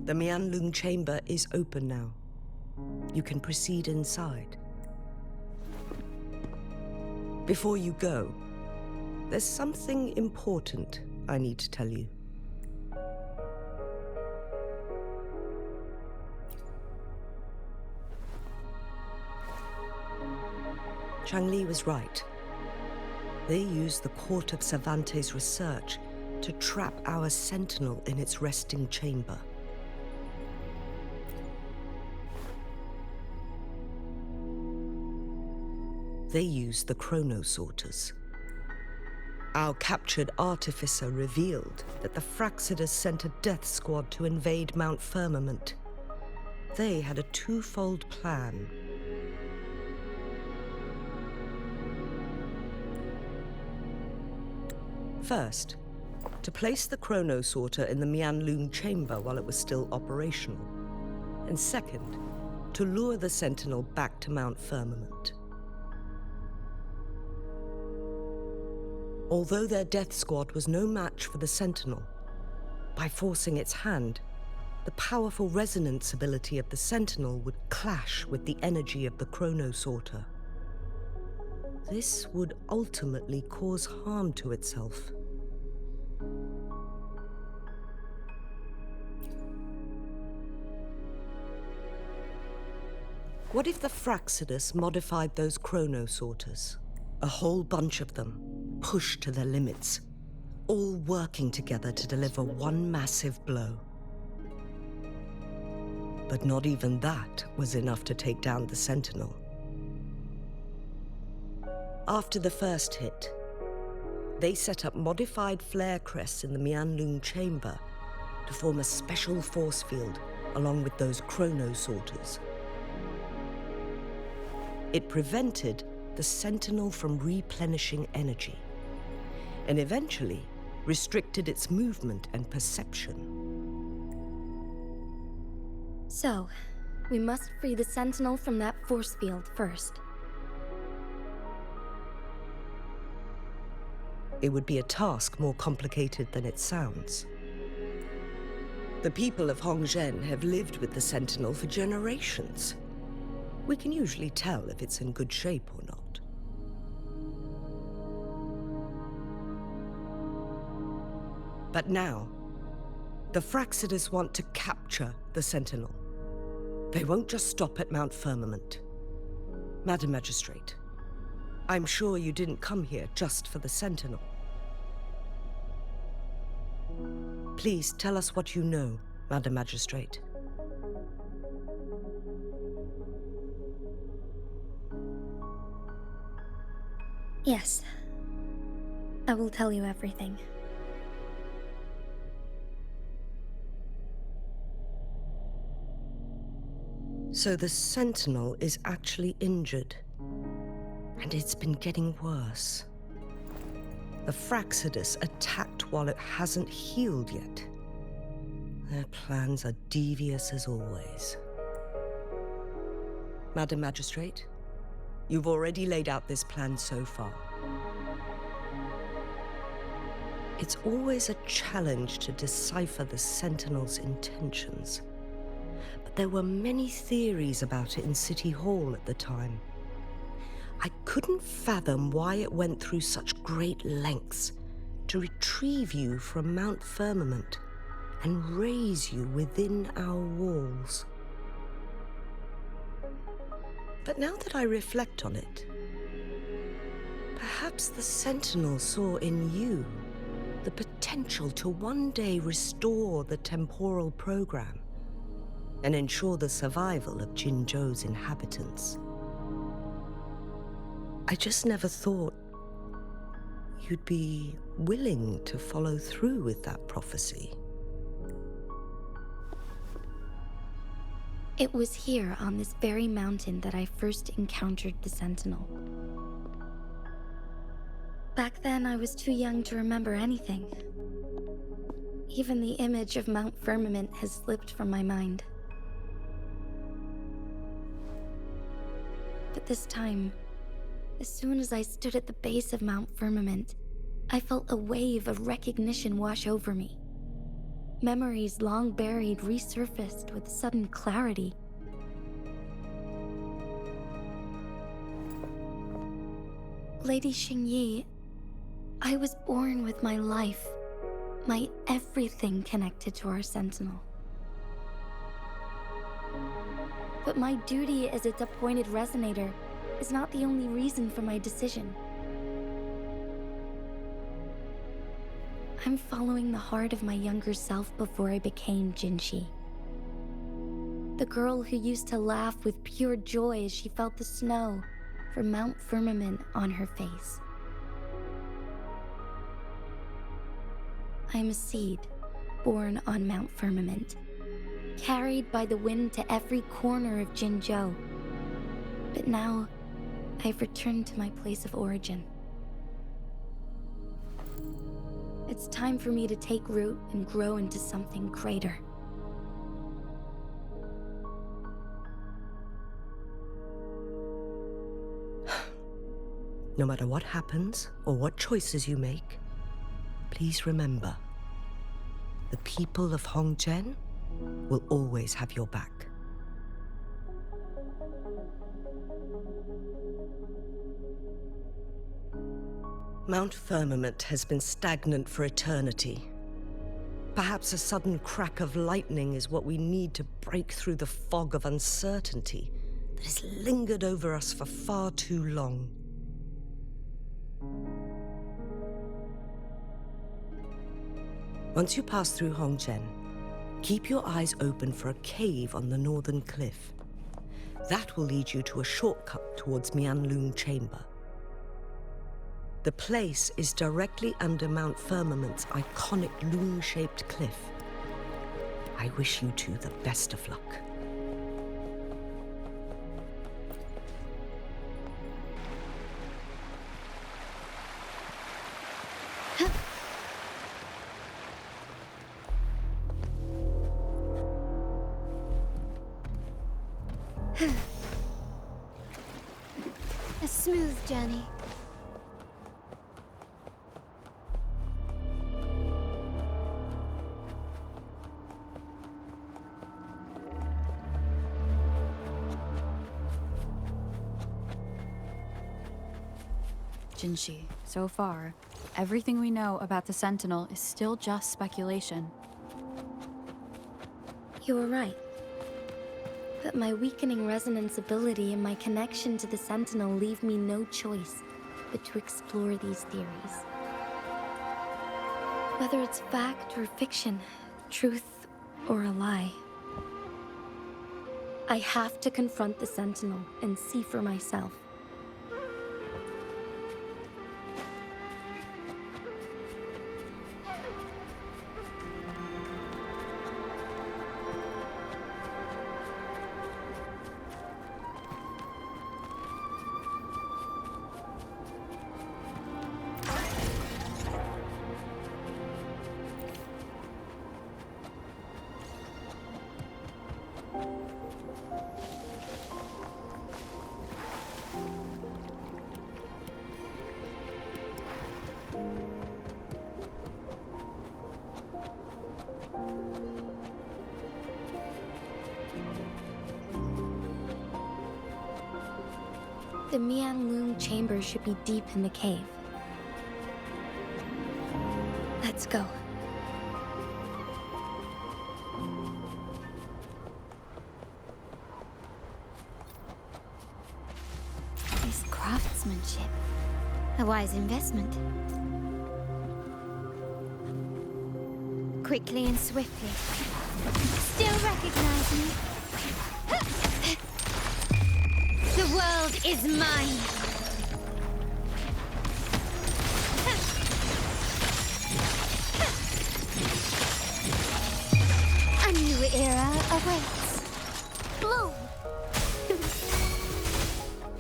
The Mianlung chamber is open now. You can proceed inside. Before you go, there's something important I need to tell you. Changli was right. They used the Court of Cervantes' research to trap our sentinel in its resting chamber. They used the chronosorters. Our captured artificer revealed that the Fraxidus sent a death squad to invade Mount Firmament. They had a twofold plan. First, to place the chronosorter in the Mianlung chamber while it was still operational. And second, to lure the sentinel back to Mount Firmament. Although their death squad was no match for the sentinel, by forcing its hand, the powerful resonance ability of the sentinel would clash with the energy of the chronosorter. This would ultimately cause harm to itself. What if the Fraxidus modified those chronosorters? A whole bunch of them, pushed to their limits, all working together to deliver one massive blow. But not even that was enough to take down the sentinel. After the first hit, they set up modified flare crests in the Mianlung chamber to form a special force field along with those chronosorters. It prevented the sentinel from replenishing energy, and eventually restricted its movement and perception. So, we must free the sentinel from that force field first. It would be a task more complicated than it sounds. The people of Hongzhen have lived with the sentinel for generations. We can usually tell if it's in good shape or not. But now, the Fraxidus want to capture the sentinel. They won't just stop at Mount Firmament. Madam Magistrate, I'm sure you didn't come here just for the sentinel. Please tell us what you know, Madam Magistrate. Yes. I will tell you everything. So the sentinel is actually injured, and it's been getting worse. The Fraxidus attacked while it hasn't healed yet. Their plans are devious as always. Madam Magistrate, you've already laid out this plan so far. It's always a challenge to decipher the sentinel's intentions. But there were many theories about it in City Hall at the time. I couldn't fathom why it went through such great lengths to retrieve you from Mount Firmament and raise you within our walls. But now that I reflect on it, perhaps the Sentinel saw in you the potential to one day restore the temporal program and ensure the survival of Jinzhou's inhabitants. I just never thought you'd be willing to follow through with that prophecy. It was here on this very mountain that I first encountered the Sentinel. Back then, I was too young to remember anything. Even the image of Mount Firmament has slipped from my mind. But this time, as soon as I stood at the base of Mount Firmament, I felt a wave of recognition wash over me. Memories long buried resurfaced with sudden clarity. Lady Xingyi, I was born with my life, my everything connected to our sentinel. But my duty as its appointed resonator is not the only reason for my decision. I'm following the heart of my younger self before I became Jinshi. The girl who used to laugh with pure joy as she felt the snow from Mount Firmament on her face. I am a seed born on Mount Firmament, carried by the wind to every corner of Jinzhou. But now, I've returned to my place of origin. It's time for me to take root and grow into something greater. No matter what happens or what choices you make, please remember, the people of Hongzhen will always have your back. Mount Firmament has been stagnant for eternity. Perhaps a sudden crack of lightning is what we need to break through the fog of uncertainty that has lingered over us for far too long. Once you pass through Hongzhen, keep your eyes open for a cave on the northern cliff. That will lead you to a shortcut towards Mianlun Chamber. The place is directly under Mount Firmament's iconic loon-shaped cliff. I wish you two the best of luck. A smooth journey. Jinshi, so far, everything we know about the Sentinel is still just speculation. You were right. But my weakening resonance ability and my connection to the Sentinel leave me no choice but to explore these theories. Whether it's fact or fiction, truth or a lie, I have to confront the Sentinel and see for myself. The Mianlun Chamber should be deep in the cave. Let's go. This craftsmanship. A wise investment. Quickly and swiftly. Still recognize me? The world is mine! A new era awaits. Bloom!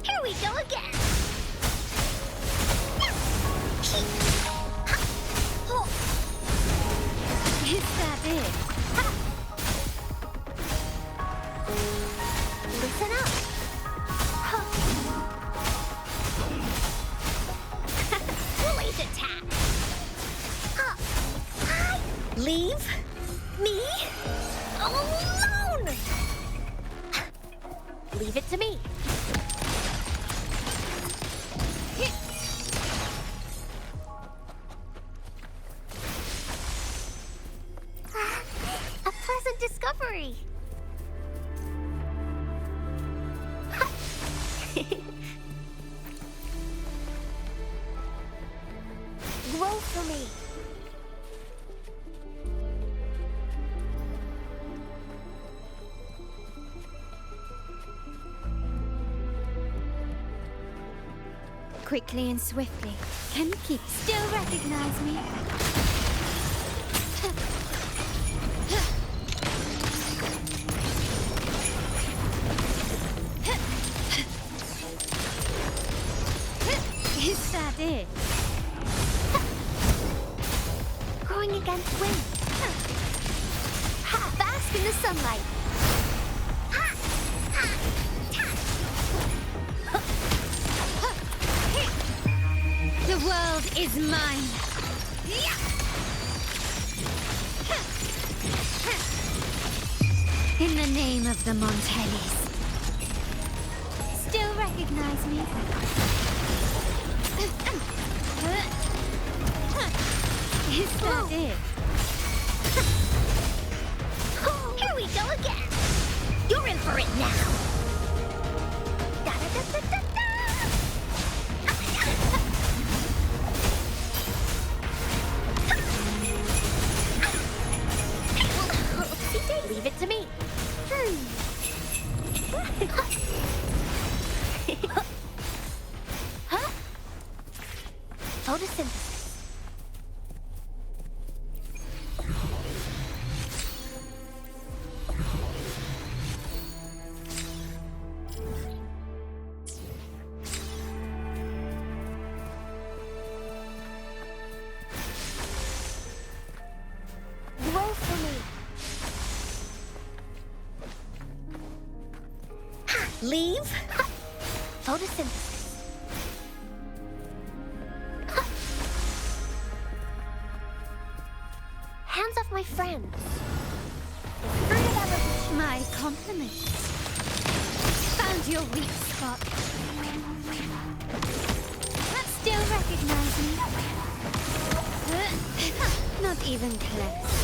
Here we go again! Is that it? Listen up! Bullies attack! Leave? Grow for me. Quickly and swiftly. Can you keep still recognize me? Is that it? Growing against wind. Bask in the sunlight. The world is mine. In the name of the Montellis. Still recognize me? Is that it? Here we go again. You're in for it now. Da-da-da-da-da-da. Leave it to me. Huh? Photosynthesis. Grow for me. Leave? Photosynthesis. Hands off my friends. The fruit of evolution. My compliments. Found your weak spot. Still recognize me? Not even close.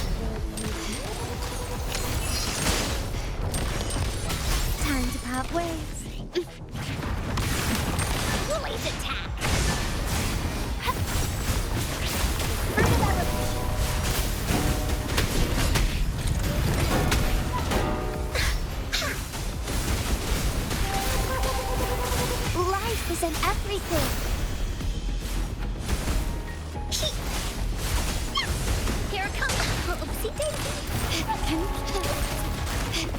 Time to part ways. Blaze attack! Fruit of evolution. Life is in everything. Here it comes. Oopsie daisy.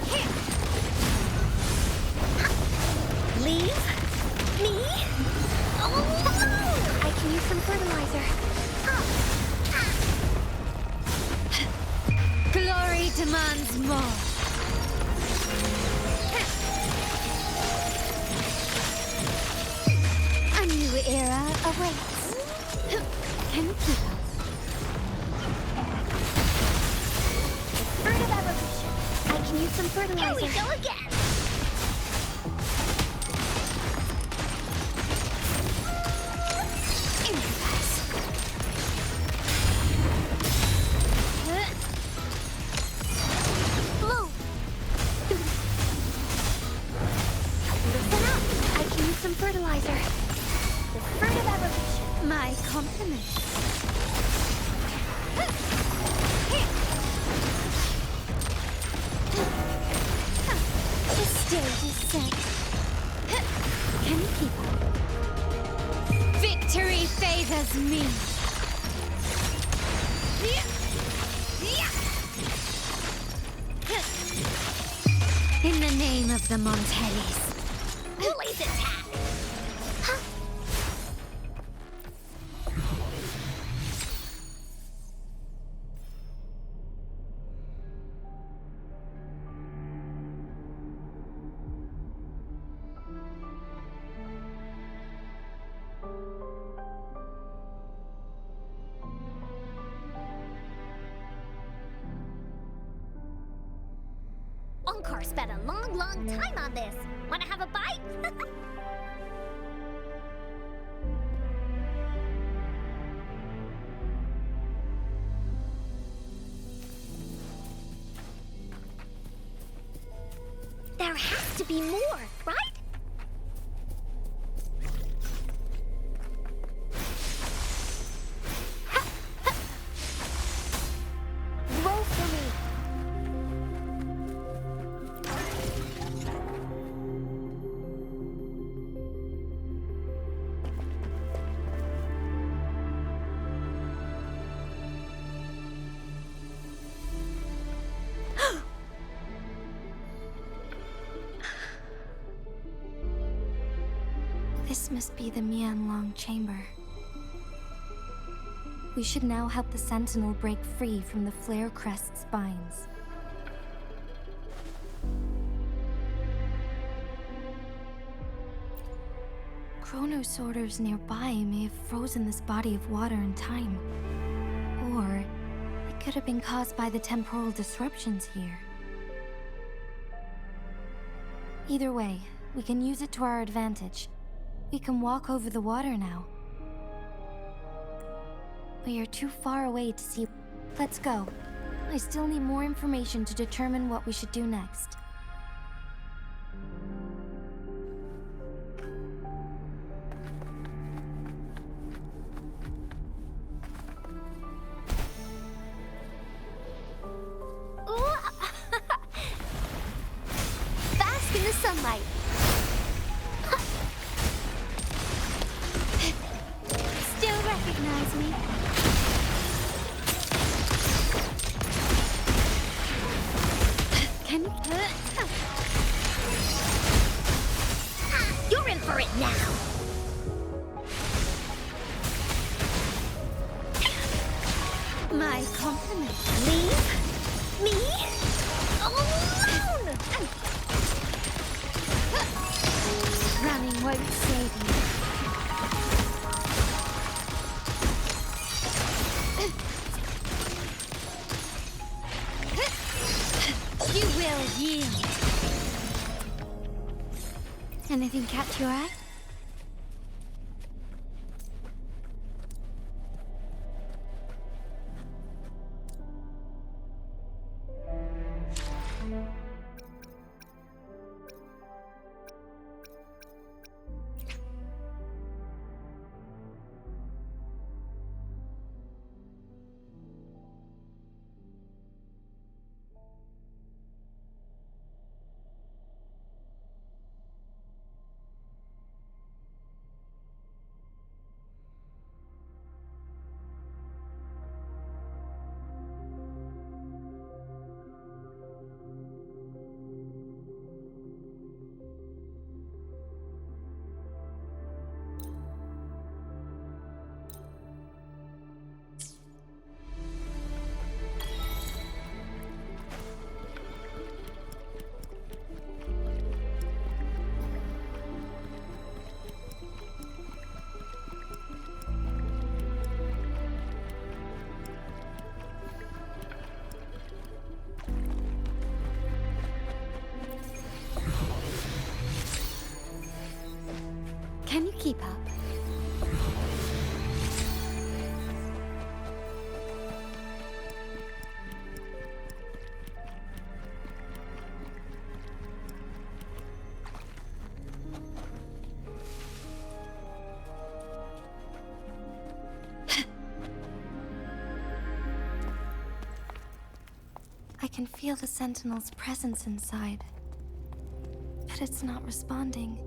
Here. Leave? Me? Oh no! I can use some fertilizer. Glory demands more. A new era awaits. Can you keep up? Fruit of evolution. I can use some fertilizer. Here we go again. Blue. Listen up. I can use some fertilizer. The fruit of evolution. My compliments. The stage is set. Can you keep up? Victory favors me. In the name of the Montellis. Blaze attack! Huh? Onkar spent a long time on this. Wanna have a bite? There has to be more, right? This must be the Mianlong chamber. We should now help the Sentinel break free from the Flare Crest spines. Chronosorters nearby may have frozen this body of water in time. Or it could have been caused by the temporal disruptions here. Either way, we can use it to our advantage. We can walk over the water now. We are too far away to see. Let's go. I still need more information to determine what we should do next. Bask in the sunlight. Still recognize me? Can you... You're in for it now. My compliments. Leave me alone. Running won't save you. You will yield. Anything catch your eye? Can you keep up? I can feel the Sentinel's presence inside, but it's not responding.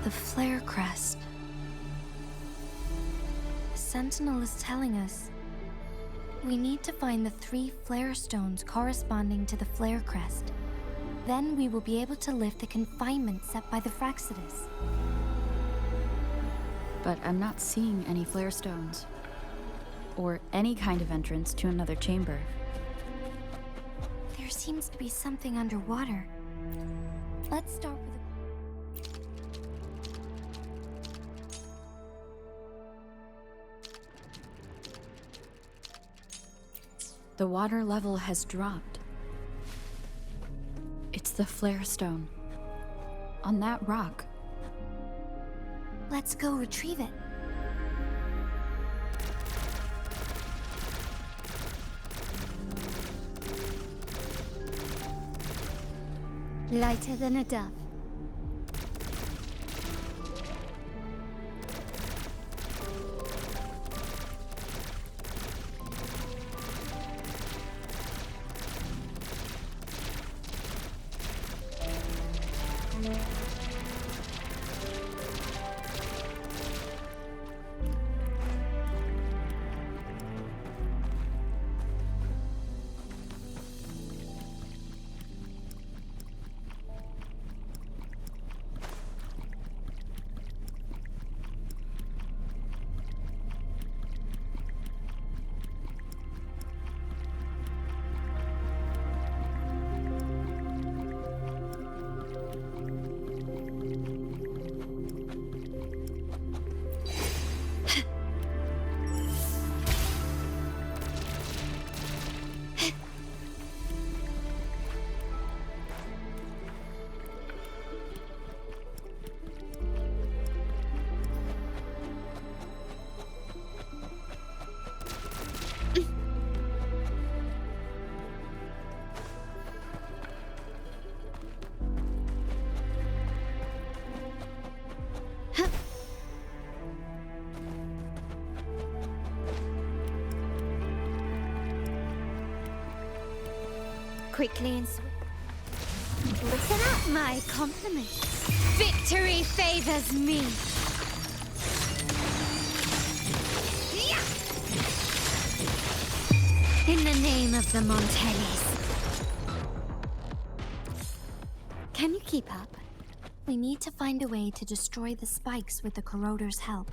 The Flare Crest. The Sentinel is telling us we need to find the 3 flare stones corresponding to the Flare Crest. Then we will be able to lift the confinement set by the Fraxidus. But I'm not seeing any flare stones. Or any kind of entrance to another chamber. There seems to be something underwater. Let's start with The water level has dropped. It's the flare stone. On that rock. Let's go retrieve it. Lighter than a dove. Quickly and swift. Listen up, my compliments. Victory favors me. In the name of the Montellis. Can you keep up? We need to find a way to destroy the spikes with the corroder's help.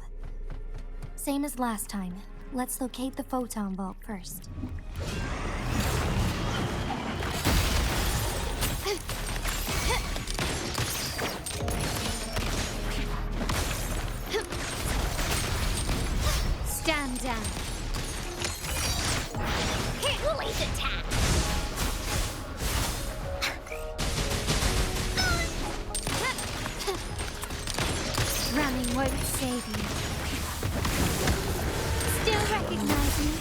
Same as last time. Let's locate the photon vault first. Stand down. Hercules attack! Running won't save you. Still recognize me?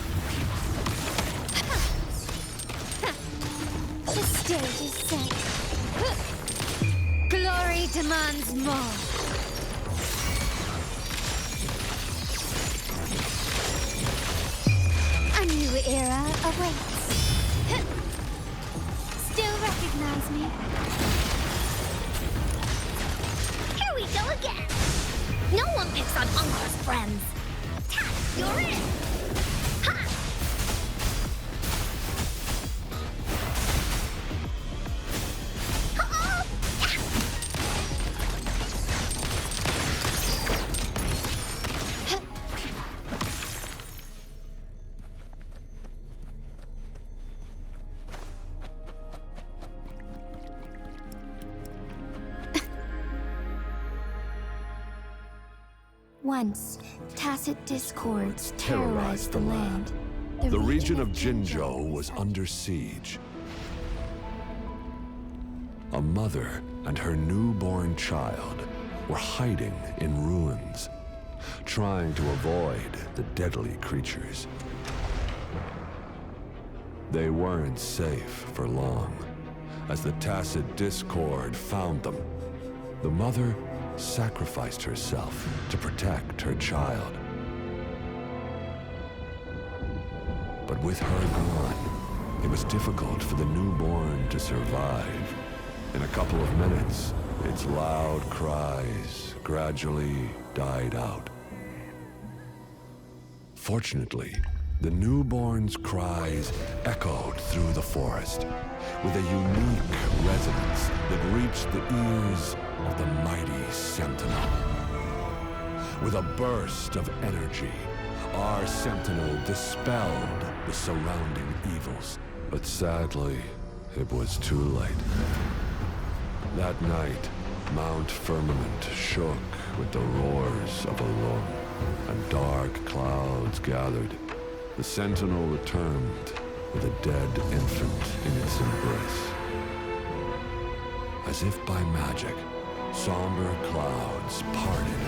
The stage is set. Glory demands more. A new era awaits. Still recognize me? Here we go again. No one picks on Ungar's friends. Ta, you're in. Ha! Uh-oh! Once, tacit discords terrorized the land. The region of Jinzhou was under siege. A mother and her newborn child were hiding in ruins, trying to avoid the deadly creatures. They weren't safe for long, as the tacit discord found them. The mother sacrificed herself to protect her child. But with her gone, it was difficult for the newborn to survive. In a couple of minutes, its loud cries gradually died out. Fortunately, the newborn's cries echoed through the forest with a unique resonance that reached the ears of the mighty Sentinel. With a burst of energy, our Sentinel dispelled the surrounding evils. But sadly, it was too late. That night, Mount Firmament shook with the roars of a lung, and dark clouds gathered. The Sentinel returned, with a dead infant in its embrace. As if by magic, somber clouds parted,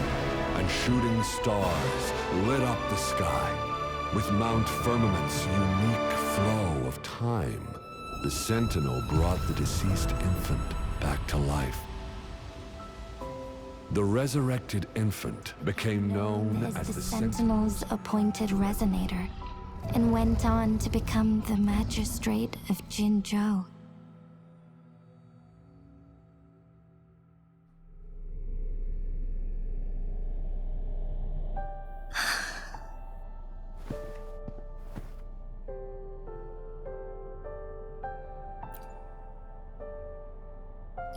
and shooting stars lit up the sky. With Mount Firmament's unique flow of time, the Sentinel brought the deceased infant back to life. The resurrected infant became known as the Sentinel's appointed resonator, and went on to become the magistrate of Jinzhou.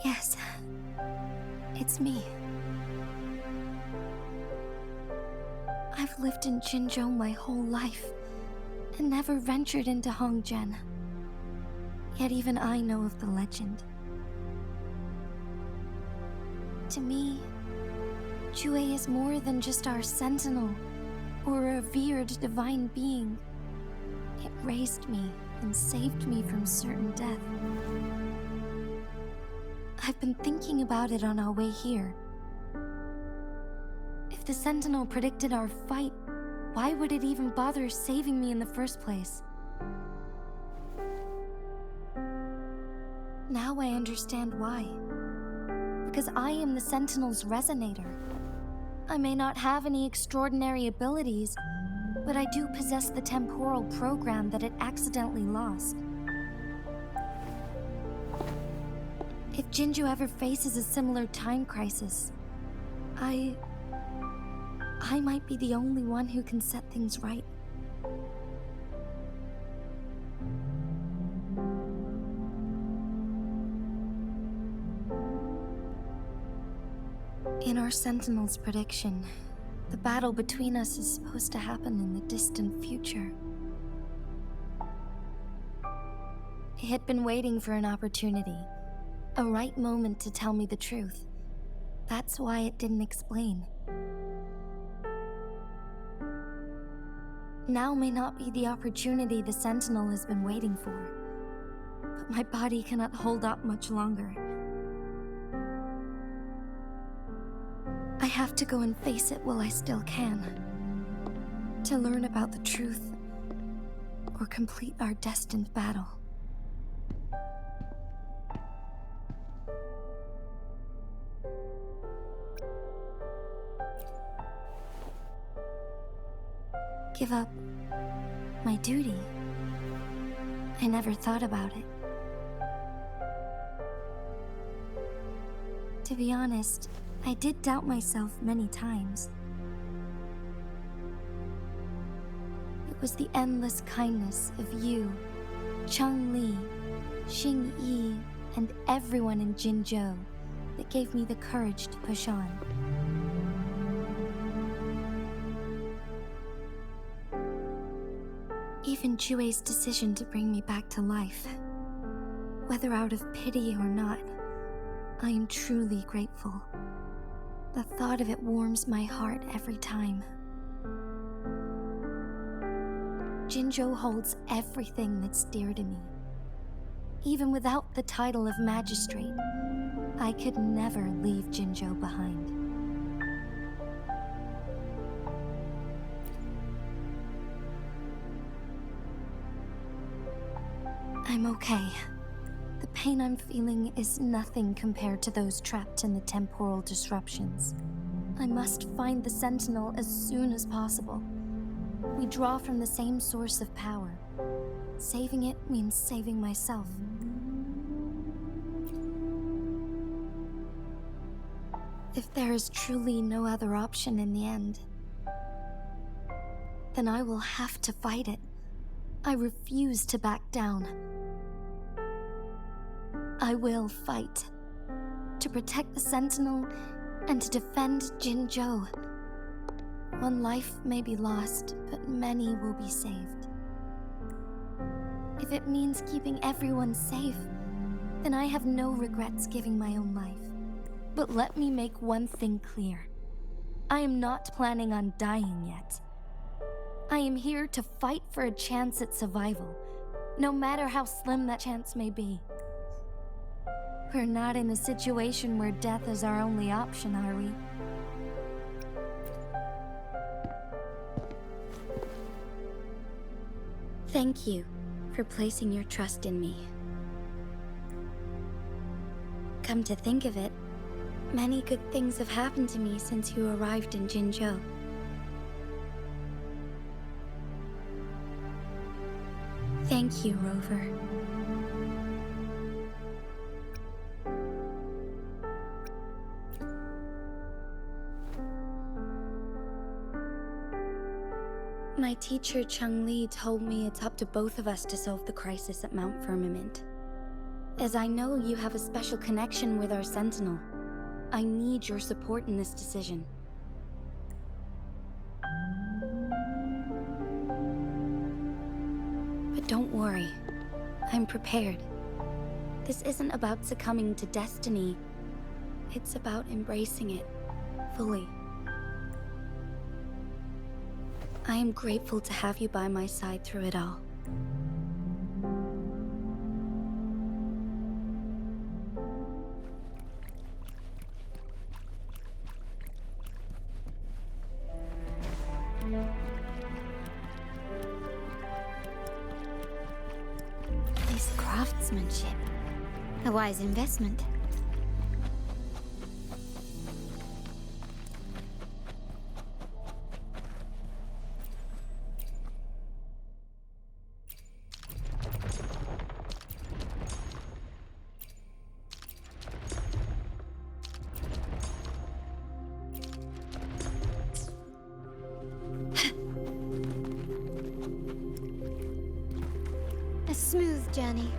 Yes, it's me. I've lived in Jinzhou my whole life, and never ventured into Hongzhen. Yet even I know of the legend. To me, Jue is more than just our sentinel, or a revered divine being. It raised me and saved me from certain death. I've been thinking about it on our way here. If the Sentinel predicted our fight, why would it even bother saving me in the first place? Now I understand why. Because I am the Sentinel's resonator. I may not have any extraordinary abilities, but I do possess the temporal program that it accidentally lost. If Jinzhou ever faces a similar time crisis, I might be the only one who can set things right. In our Sentinel's prediction, the battle between us is supposed to happen in the distant future. It had been waiting for an opportunity, a right moment to tell me the truth. That's why it didn't explain. Now may not be the opportunity the Sentinel has been waiting for, but my body cannot hold up much longer. I have to go and face it while I still can, to learn about the truth, or complete our destined battle. Give up my duty? I never thought about it. To be honest, I did doubt myself many times. It was the endless kindness of you, Cheng Li, Xing Yi, and everyone in Jinzhou that gave me the courage to push on. Even Jue's decision to bring me back to life, whether out of pity or not, I am truly grateful. The thought of it warms my heart every time. Jinzhou holds everything that's dear to me. Even without the title of magistrate, I could never leave Jinzhou behind. I'm okay. The pain I'm feeling is nothing compared to those trapped in the temporal disruptions. I must find the Sentinel as soon as possible. We draw from the same source of power. Saving it means saving myself. If there is truly no other option in the end, then I will have to fight it. I refuse to back down. I will fight. To protect the Sentinel and to defend Jinzhou. One life may be lost, but many will be saved. If it means keeping everyone safe, then I have no regrets giving my own life. But let me make one thing clear. I am not planning on dying yet. I am here to fight for a chance at survival, no matter how slim that chance may be. We're not in a situation where death is our only option, are we? Thank you for placing your trust in me. Come to think of it, many good things have happened to me since you arrived in Jinzhou. Thank you, Rover. My teacher, Cheng-Li, told me it's up to both of us to solve the crisis at Mount Firmament. As I know you have a special connection with our Sentinel, I need your support in this decision. But don't worry, I'm prepared. This isn't about succumbing to destiny. It's about embracing it fully. I am grateful to have you by my side through it all. This craftsmanship. A wise investment. A smooth journey.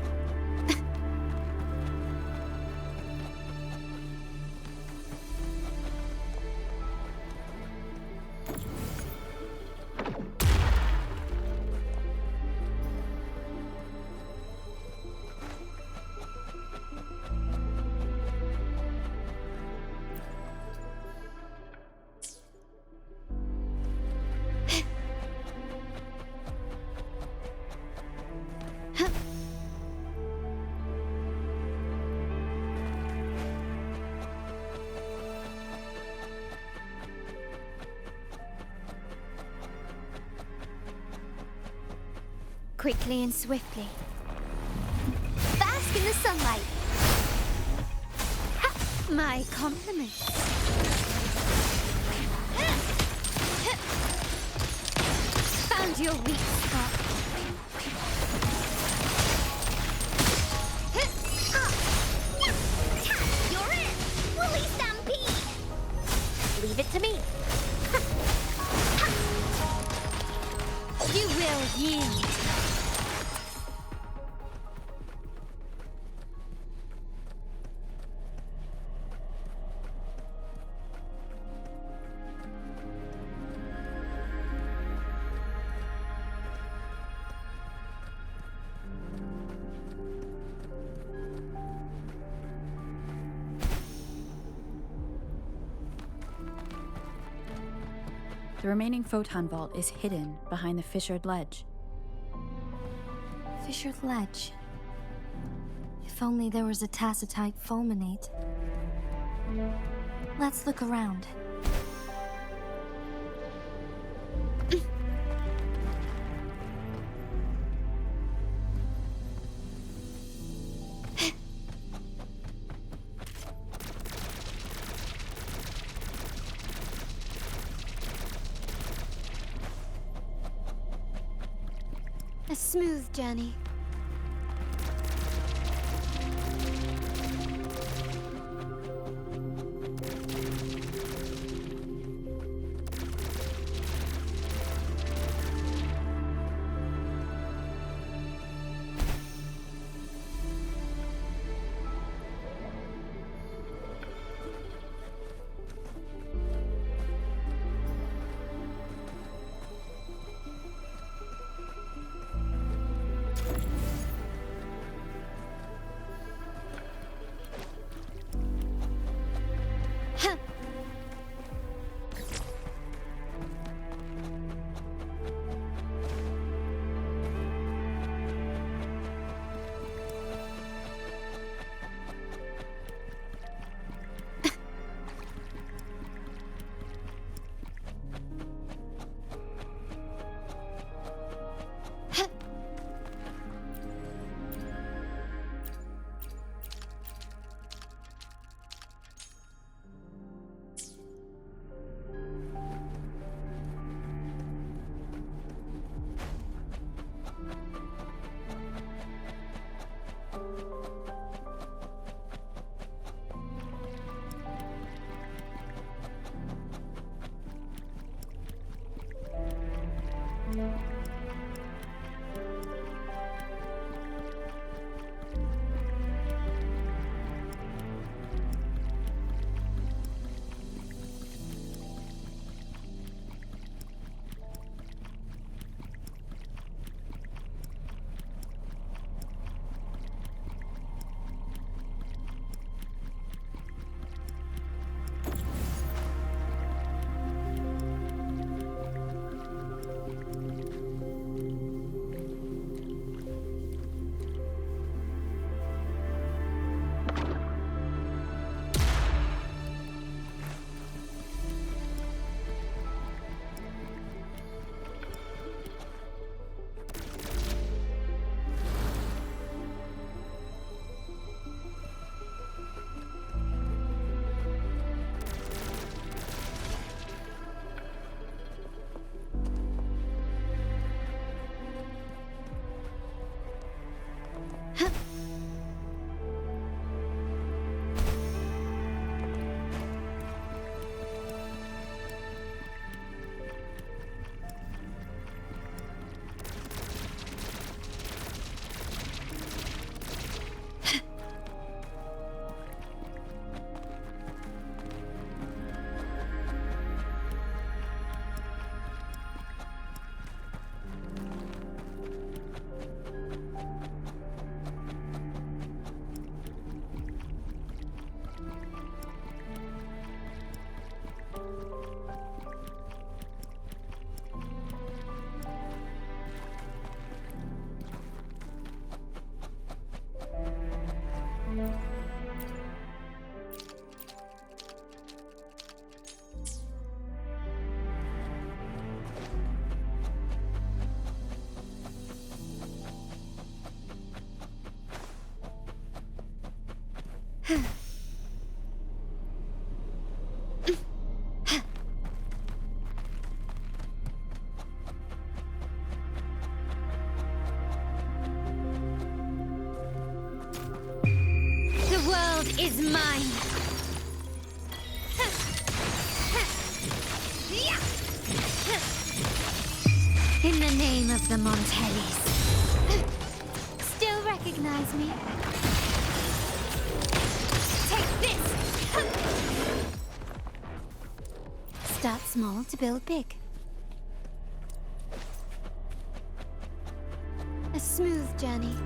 Quickly and swiftly. Bask in the sunlight. Ha! My compliments. Found your weak spot. You're in! Woolly Stampede! Leave it to me. You will yield. The remaining photon vault is hidden behind the fissured ledge. Fissured ledge. If only there was a tacitite fulminate. Let's look around. A smooth journey. The world is mine. In the name of the Montellis. Still recognize me? Take this! Start small to build big. A smooth journey.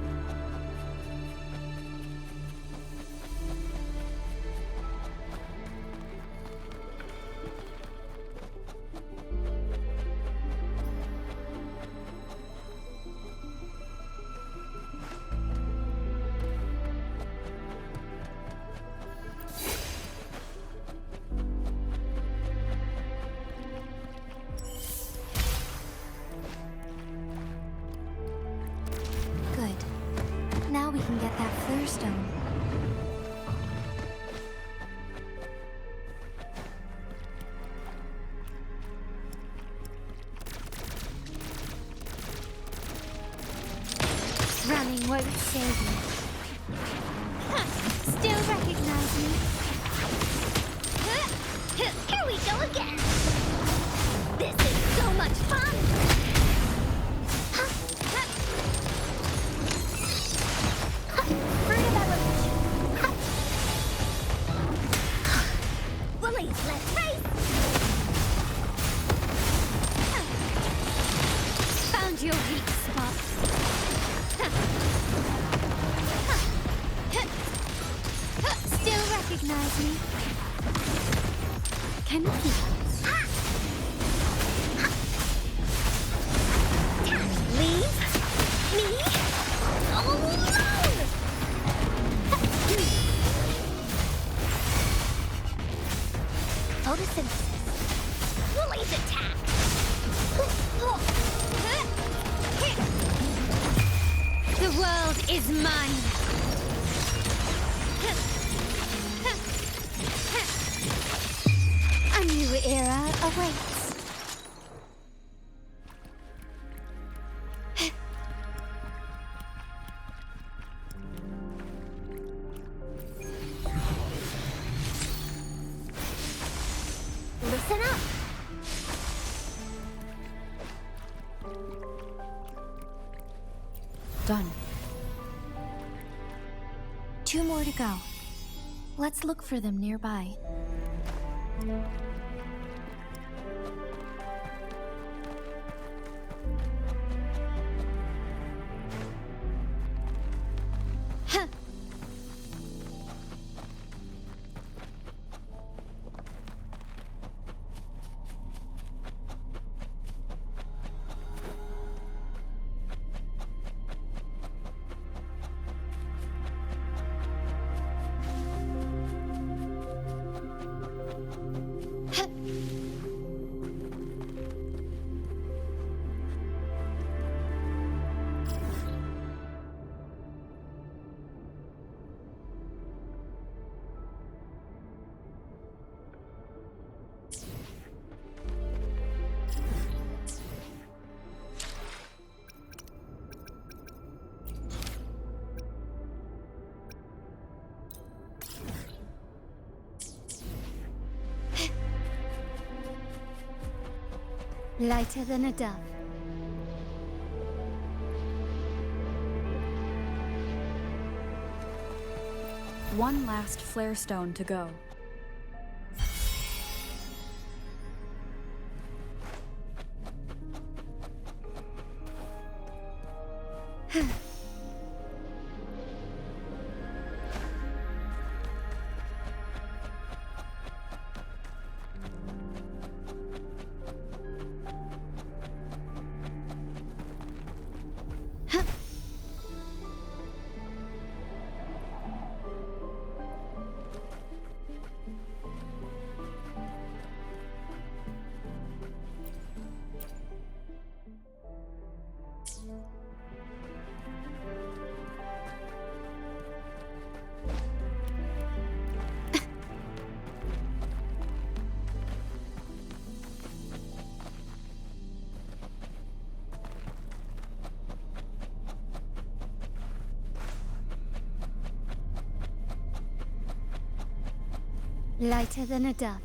Good. Now we can get that flare stone. Running won't save me. Still recognize me? Here we go again! This is so much fun! Fruit of evolution! Willies, let's race! Found your weak spot. Still recognize me? Can you leave me alone? Photosynthesis. Woolies attack. The world is mine. A new era awaits. Listen up. Done. 2 more to go. Let's look for them nearby. Huh. Lighter than a dove. One last flare stone to go. Lighter than a dove.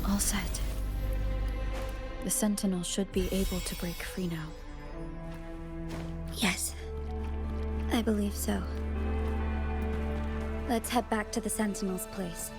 All set. The Sentinel should be able to break free now. Yes, I believe so. Let's head back to the Sentinel's place.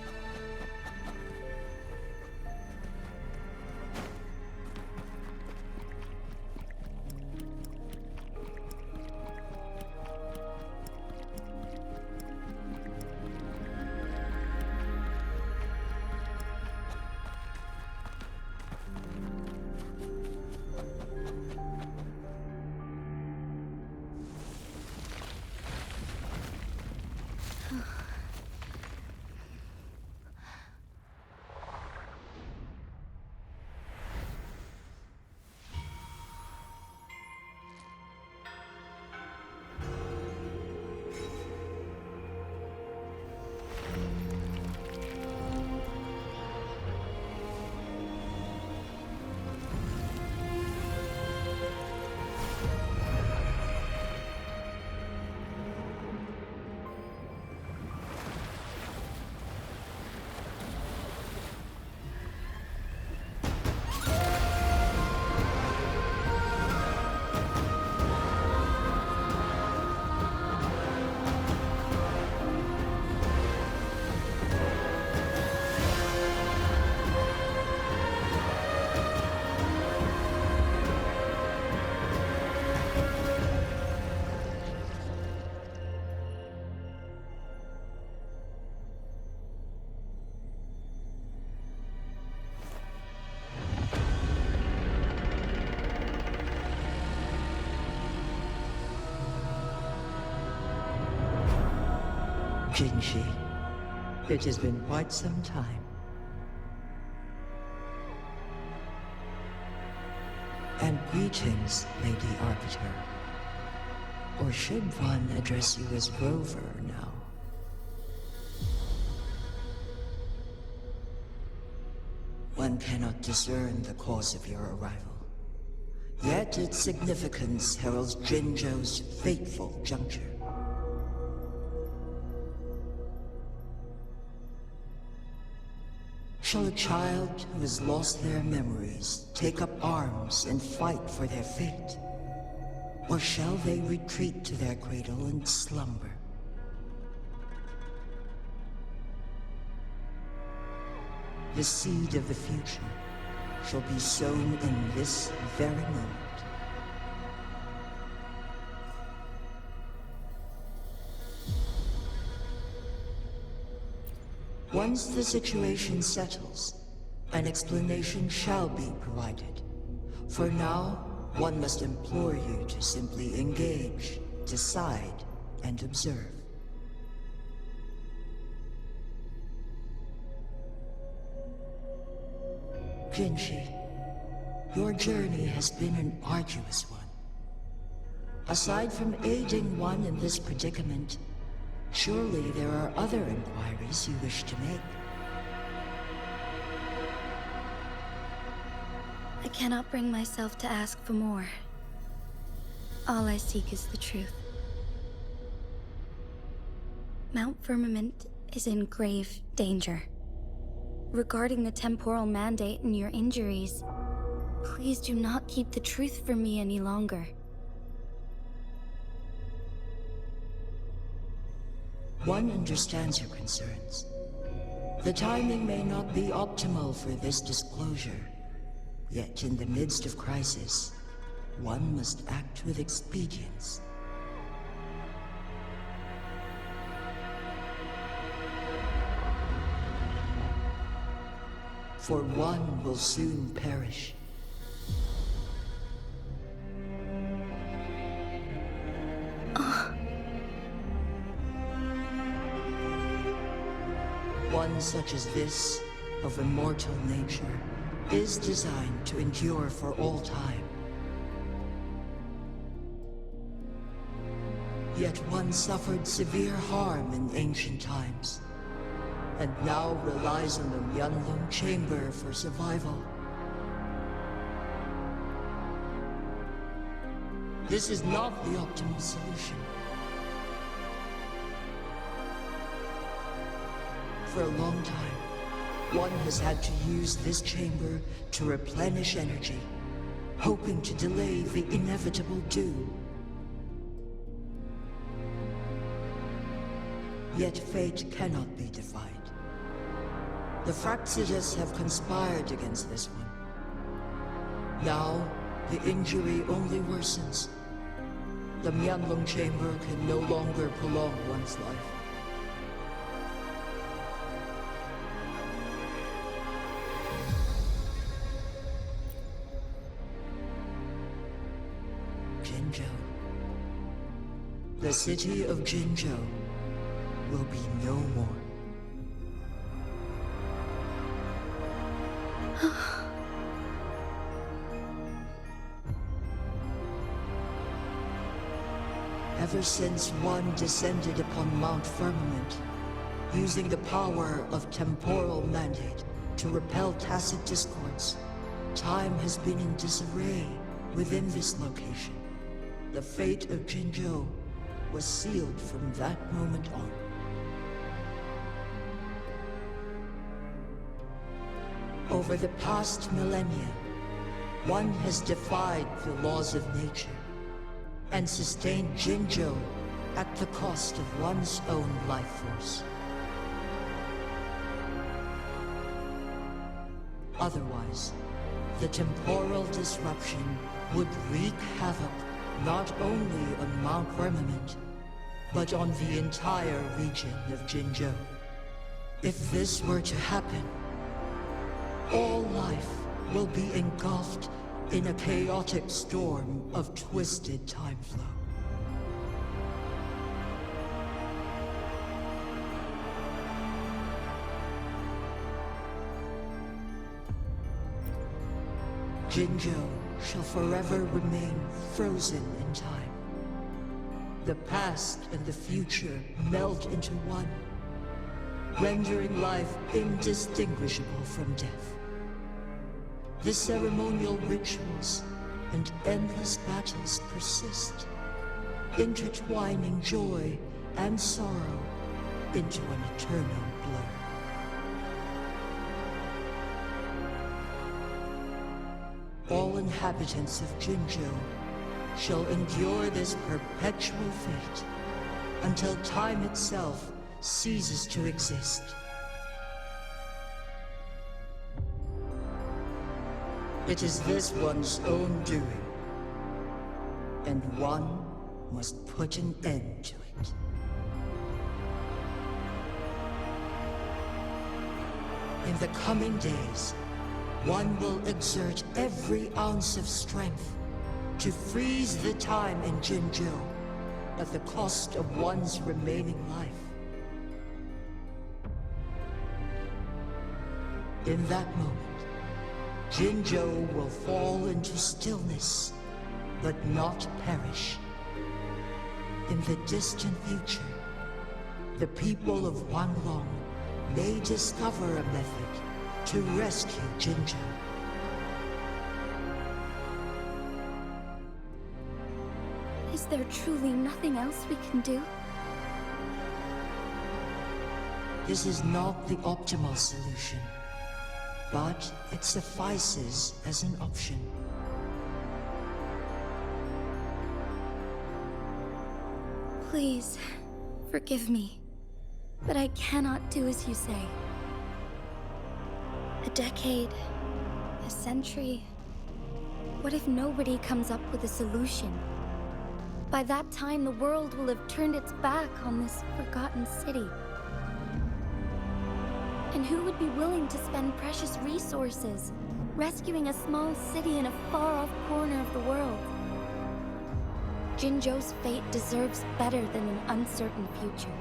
Jinshi, it has been quite some time. And greetings, Lady Arbiter. Or should one address you as Rover now? One cannot discern the cause of your arrival. Yet its significance heralds Jinzhou's fateful juncture. Shall a child who has lost their memories take up arms and fight for their fate? Or shall they retreat to their cradle and slumber? The seed of the future shall be sown in this very moment. Once the situation settles, an explanation shall be provided. For now, one must implore you to simply engage, decide, and observe. Jinshi, your journey has been an arduous one. Aside from aiding one in this predicament, surely there are other inquiries you wish to make. I cannot bring myself to ask for more. All I seek is the truth. Mount Firmament is in grave danger. Regarding the temporal mandate and your injuries, please do not keep the truth from me any longer. One understands your concerns. The timing may not be optimal for this disclosure. Yet in the midst of crisis, one must act with expedience. For one will soon perish. one such as this, of immortal nature, is designed to endure for all time. Yet one suffered severe harm in ancient times, and now relies on the Myeonlung Chamber for survival. This is not the optimal solution. For a long time, one has had to use this chamber to replenish energy, hoping to delay the inevitable doom. Yet fate cannot be defied. The Fraxidas have conspired against this one. Now, the injury only worsens. The Myeonlung Chamber can no longer prolong one's life. Jinzhou. The city of Jinzhou will be no more. Ever since one descended upon Mount Firmament, using the power of temporal mandate to repel tacit discords, time has been in disarray within this location. The fate of Jinzhou was sealed from that moment on. Over the past millennia, one has defied the laws of nature and sustained Jinzhou at the cost of one's own life force. Otherwise, the temporal disruption would wreak havoc not only on Mount Firmament, but on the entire region of Jinzhou. If this were to happen, all life will be engulfed in a chaotic storm of twisted time flow. Jinzhou shall forever remain frozen in time. The past and the future meld into one, rendering life indistinguishable from death. The ceremonial rituals and endless battles persist, intertwining joy and sorrow into an eternal blur. All inhabitants of Jinzhou shall endure this perpetual fate until time itself ceases to exist. It is this one's own doing, and one must put an end to it. In the coming days, one will exert every ounce of strength to freeze the time in Jinzhou at the cost of one's remaining life. In that moment, Jinzhou will fall into stillness, but not perish. In the distant future, the people of Wanglong may discover a method to rescue Jinzhou. Is there truly nothing else we can do? This is not the optimal solution, but it suffices as an option. Please, forgive me, but I cannot do as you say. A decade, a century. What if nobody comes up with a solution? By that time, the world will have turned its back on this forgotten city. And who would be willing to spend precious resources rescuing a small city in a far-off corner of the world? Jinzhou's fate deserves better than an uncertain future.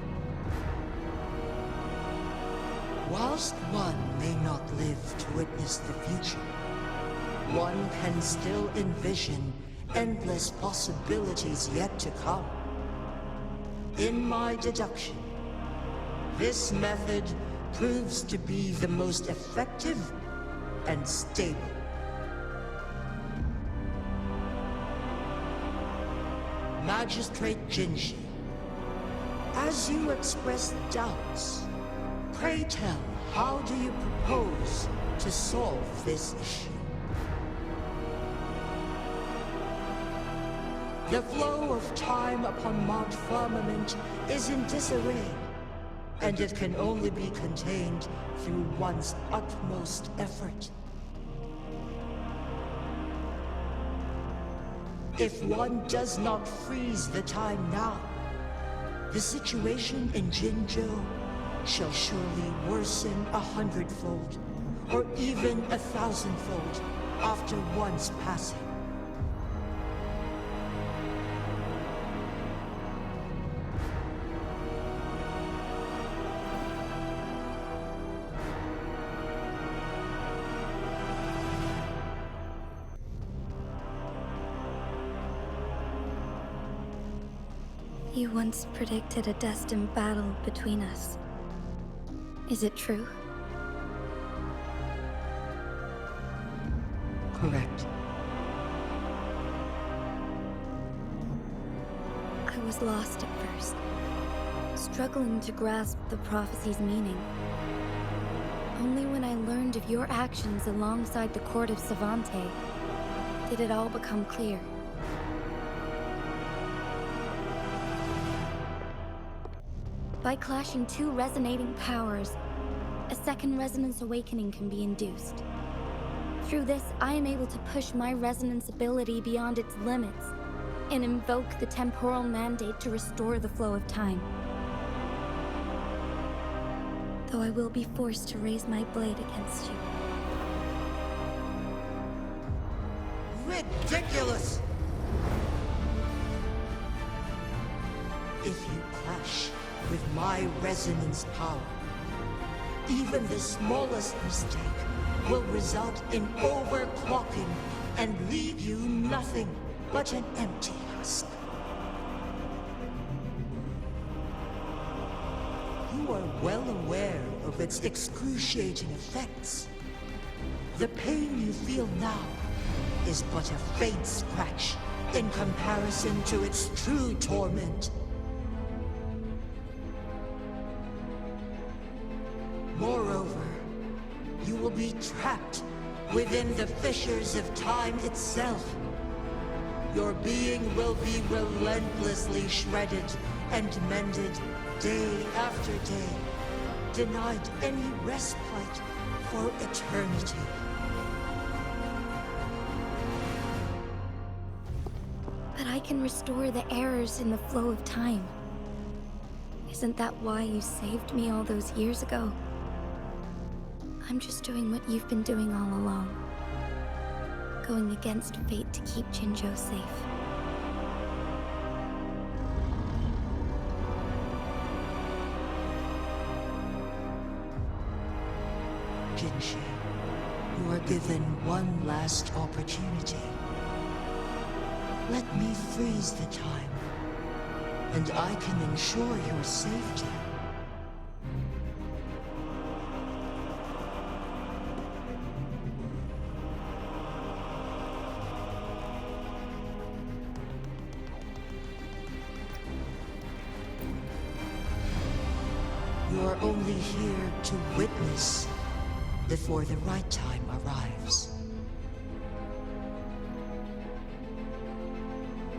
Whilst one may not live to witness the future, one can still envision endless possibilities yet to come. In my deduction, this method proves to be the most effective and stable. Magistrate Jinshi, as you express doubts, pray tell, how do you propose to solve this issue? The flow of time upon Mount Firmament is in disarray, and it can only be contained through one's utmost effort. If one does not freeze the time now, the situation in Jinzhou shall surely worsen 100-fold, or even 1,000-fold, after one's passing. You once predicted a destined battle between us. Is it true? Correct. I was lost at first, struggling to grasp the prophecy's meaning. Only when I learned of your actions alongside the court of Savante did it all become clear. By clashing two resonating powers, a second resonance awakening can be induced. Through this, I am able to push my resonance ability beyond its limits and invoke the temporal mandate to restore the flow of time. Though I will be forced to raise my blade against you. Ridiculous! If you clash with my resonance power, even the smallest mistake will result in overclocking and leave you nothing but an empty husk. You are well aware of its excruciating effects. The pain you feel now is but a faint scratch in comparison to its true torment. Moreover, you will be trapped within the fissures of time itself. Your being will be relentlessly shredded and mended day after day, denied any respite for eternity. But I can restore the errors in the flow of time. Isn't that why you saved me all those years ago? I'm just doing what you've been doing all along. Going against fate to keep Jinzhou safe. Jinshi, you are given one last opportunity. Let me freeze the time, and I can ensure your safety. You are only here to witness before the right time arrives.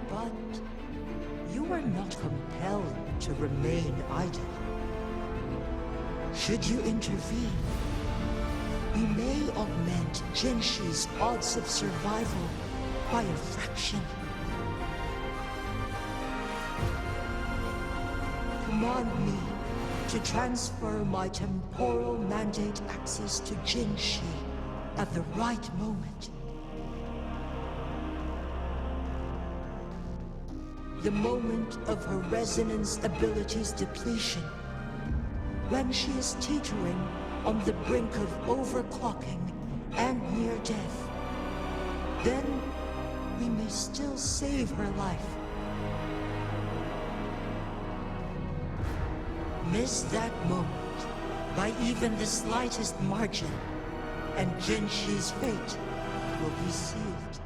But you are not compelled to remain idle. Should you intervene, you may augment Jinshi's odds of survival by a fraction. Command me to transfer my temporal mandate access to Jinshi at the right moment. The moment of her resonance ability's depletion, when she is teetering on the brink of overclocking and near death, then we may still save her life. Miss that moment by even the slightest margin, and Jinshi's fate will be sealed.